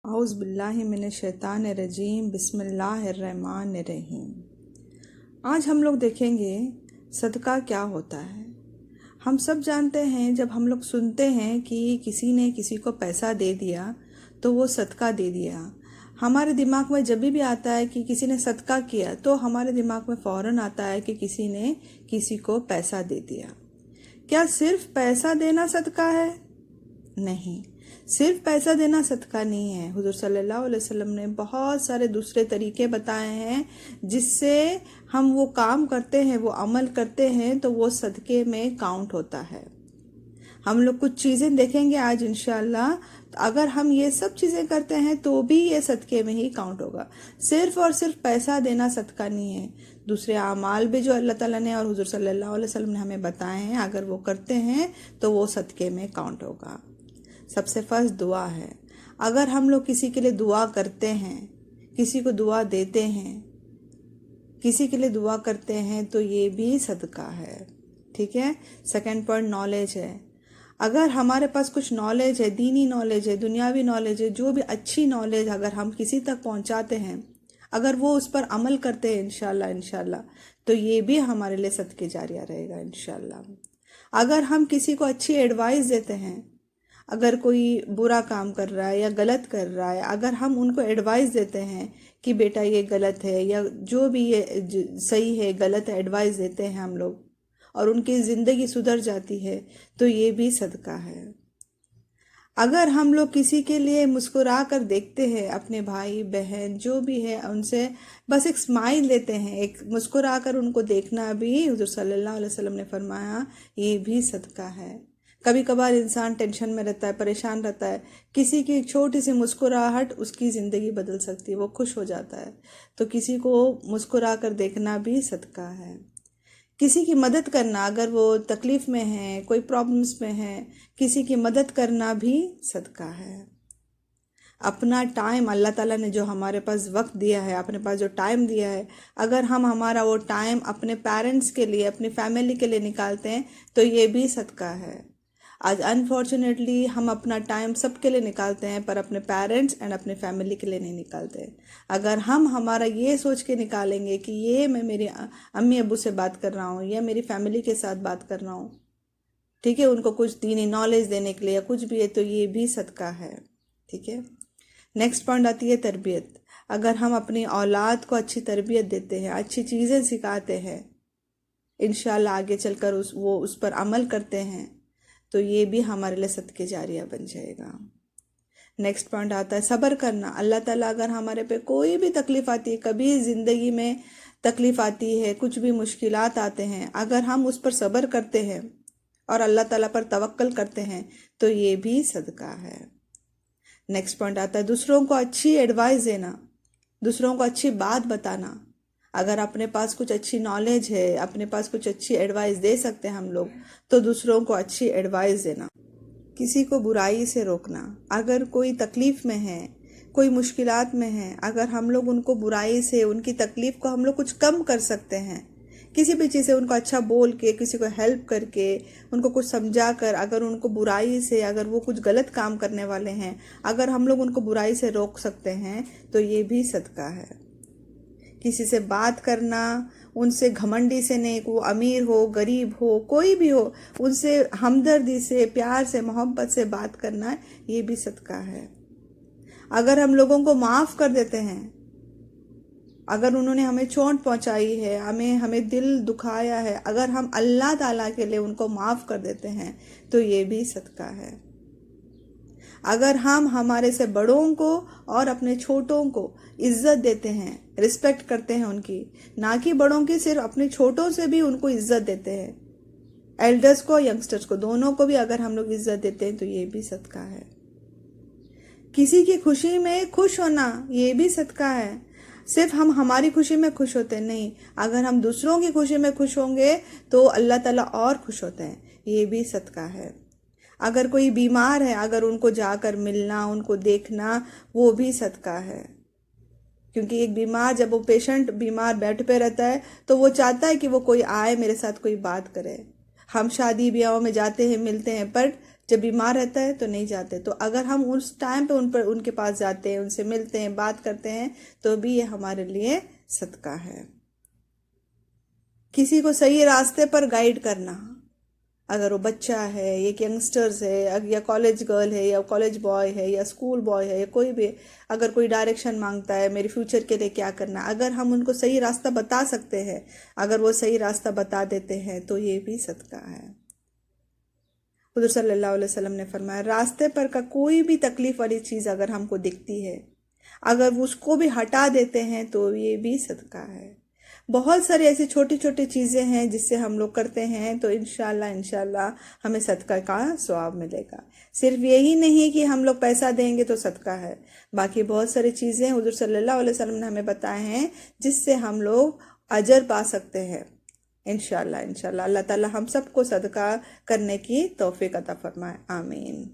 औज़ बिल्लाहि मिनश शैतानिर रजीम बिस्मिल्लाहिर्रहमानिर रहीम। आज हम लोग देखेंगे सदका क्या होता है। हम सब जानते हैं, जब हम लोग सुनते हैं कि किसी ने किसी को पैसा दे दिया तो वो सदका दे दिया, हमारे दिमाग में जब भी आता है कि किसी ने सदका किया तो हमारे दिमाग में फ़ौरन आता है कि किसी ने किसी को पैसा दे दिया। क्या सिर्फ पैसा देना सदका है? नहीं, सिर्फ पैसा देना सदका नहीं है। हुज़ूर सल्लल्लाहु अलैहि वसल्लम ने बहुत सारे दूसरे तरीके बताए हैं जिससे हम वो काम करते हैं, वो अमल करते हैं तो वो सदके में काउंट होता है। हम लोग कुछ चीज़ें देखेंगे आज इंशाल्लाह। अगर हम ये सब चीज़ें करते हैं तो भी ये सदके में ही काउंट होगा। सिर्फ और सिर्फ पैसा देना सदका नहीं है। दूसरे अमाल भी जो अल्लाह ताला ने और हुज़ूर सल्लल्लाहु अलैहि वसल्लम ने हमें बताए हैं, अगर वो करते हैं तो वो सदके में काउंट होगा। सबसे फर्स्ट दुआ है। अगर हम लोग किसी के लिए दुआ करते हैं, किसी को दुआ देते हैं, किसी के लिए दुआ करते हैं तो ये भी सदका है। ठीक है। सेकंड पॉइंट नॉलेज है। अगर हमारे पास कुछ नॉलेज है, दीनी नॉलेज है, दुनियावी नॉलेज है, जो भी अच्छी नॉलेज अगर हम किसी तक पहुंचाते हैं, अगर वो उस पर अमल करते हैं इंशाल्लाह तो ये भी हमारे लिए सदके जारिया रहेगा इंशाल्लाह। अगर हम किसी को अच्छी एडवाइस देते हैं, अगर कोई बुरा काम कर रहा है या गलत कर रहा है, अगर हम उनको एडवाइस देते हैं कि बेटा ये गलत है या जो भी ये सही है गलत है, एडवाइस देते हैं हम लोग और उनकी ज़िंदगी सुधर जाती है तो ये भी सदका है। अगर हम लोग किसी के लिए मुस्कुरा कर देखते हैं, अपने भाई बहन जो भी है उनसे बस एक स्माइल देते हैं, एक मुस्कुरा कर उनको देखना भी हुज़ूर सल्लल्लाहु अलैहि वसल्लम ने फरमाया ये भी सदका है। कभी कभार इंसान टेंशन में रहता है, परेशान रहता है, किसी की एक छोटी सी मुस्कुराहट उसकी ज़िंदगी बदल सकती है, वो खुश हो जाता है। तो किसी को मुस्कुरा कर देखना भी सदका है। किसी की मदद करना, अगर वो तकलीफ़ में है, कोई प्रॉब्लम्स में है, किसी की मदद करना भी सदका है। अपना टाइम, अल्लाह ताला ने जो हमारे पास वक्त दिया है, अपने पास जो टाइम दिया है, अगर हम हमारा वो टाइम अपने पेरेंट्स के लिए, अपनी फैमिली के लिए निकालते हैं तो ये भी सदका है। आज अनफॉर्चुनेटली हम अपना टाइम सबके लिए निकालते हैं पर अपने पेरेंट्स एंड अपने फैमिली के लिए नहीं निकालते। अगर हम हमारा ये सोच के निकालेंगे कि ये मैं मेरी अम्मी अब्बू से बात कर रहा हूँ या मेरी फैमिली के साथ बात कर रहा हूँ, ठीक है, उनको कुछ दीनी नॉलेज देने के लिए या कुछ भी है, तो ये भी सदका है। ठीक है। नेक्स्ट पॉइंट आती है तरबियत। अगर हम अपनी औलाद को अच्छी तरबियत देते हैं, अच्छी चीज़ें सिखाते हैं, इंशाल्लाह आगे चलकर वो उस पर अमल करते हैं तो ये भी हमारे लिए सदके जारिया बन जाएगा। नेक्स्ट पॉइंट आता है सब्र करना। अल्लाह ताला अगर हमारे पे कोई भी तकलीफ़ आती है, कभी ज़िंदगी में तकलीफ़ आती है, कुछ भी मुश्किलात आते हैं, अगर हम उस पर सब्र करते हैं और अल्लाह ताला पर तवक्कल करते हैं तो ये भी सदका है। नेक्स्ट पॉइंट आता है दूसरों को अच्छी एडवाइस देना, दूसरों को अच्छी बात बताना। अगर अपने पास कुछ अच्छी नॉलेज है, अपने पास कुछ अच्छी एडवाइस दे सकते हैं हम लोग, तो दूसरों को अच्छी एडवाइस देना। किसी को बुराई से रोकना। अगर कोई तकलीफ़ में है, कोई मुश्किलात में है, अगर हम लोग उनको बुराई से, उनकी तकलीफ़ को हम लोग कुछ कम कर सकते हैं, किसी भी चीज़ से उनको अच्छा बोल के, किसी को हेल्प करके, उनको कुछ समझा कर, अगर उनको बुराई से, अगर वो कुछ गलत काम करने वाले हैं, अगर हम लोग उनको बुराई से रोक सकते हैं तो ये भी सदका है। किसी से बात करना, उनसे घमंडी से नहीं, वो अमीर हो गरीब हो कोई भी हो, उनसे हमदर्दी से, प्यार से, मोहब्बत से बात करना, ये भी सदका है। अगर हम लोगों को माफ़ कर देते हैं, अगर उन्होंने हमें चोट पहुंचाई है, हमें दिल दुखाया है, अगर हम अल्लाह ताला के लिए उनको माफ़ कर देते हैं तो ये भी सदका है। अगर हम हमारे से बड़ों को और अपने छोटों को इज्जत देते हैं, रिस्पेक्ट करते हैं उनकी, ना कि बड़ों की, सिर्फ अपने छोटों से भी उनको इज्जत देते हैं, एल्डर्स को, यंगस्टर्स को, दोनों को भी अगर हम लोग इज्जत देते हैं तो ये भी सदका है। किसी की खुशी में खुश होना, ये भी सदका है। सिर्फ हम हमारी खुशी में खुश होते नहीं, अगर हम दूसरों की खुशी में खुश होंगे तो अल्लाह ताला और खुश होते हैं, ये भी सदका है। अगर कोई बीमार है, अगर उनको जाकर मिलना, उनको देखना, वो भी सदका है। क्योंकि एक बीमार, जब वो पेशेंट बीमार बेड पे रहता है तो वो चाहता है कि वो कोई आए, मेरे साथ कोई बात करे। हम शादी ब्याहों में जाते हैं, मिलते हैं, पर जब बीमार रहता है तो नहीं जाते। तो अगर हम उस टाइम पे उनके पास जाते हैं, उनसे मिलते हैं, बात करते हैं, तो भी ये हमारे लिए सदका है। किसी को सही रास्ते पर गाइड करना, अगर वो बच्चा है, एक यंगस्टर्स है, या कॉलेज गर्ल है, या कॉलेज बॉय है, या स्कूल बॉय है, या कोई भी, अगर कोई डायरेक्शन मांगता है मेरे फ्यूचर के लिए क्या करना, अगर हम उनको सही रास्ता बता सकते हैं, अगर वो सही रास्ता बता देते हैं, तो ये भी सदका है। हुज़ूर सल्लल्लाहु अलैहि वसल्लम ने फरमाया, रास्ते पर का कोई भी तकलीफ वाली चीज़ अगर हमको दिखती है, अगर उसको भी हटा देते हैं, तो ये भी सदका है। बहुत सारी ऐसी छोटी छोटी चीज़ें हैं जिससे हम लोग करते हैं, तो इंशाल्लाह हमें सदका का सवाब मिलेगा। सिर्फ यही नहीं कि हम लोग पैसा देंगे तो सदका है, बाकी बहुत सारी चीज़ें हुज़ूर सल्लल्लाहु अलैहि वसल्लम ने हमें बताए हैं जिससे हम लोग अजर पा सकते हैं। इंशाल्लाह अल्लाह ताला हम सबको सदका करने की तौफीक अता फरमाए। आमीन।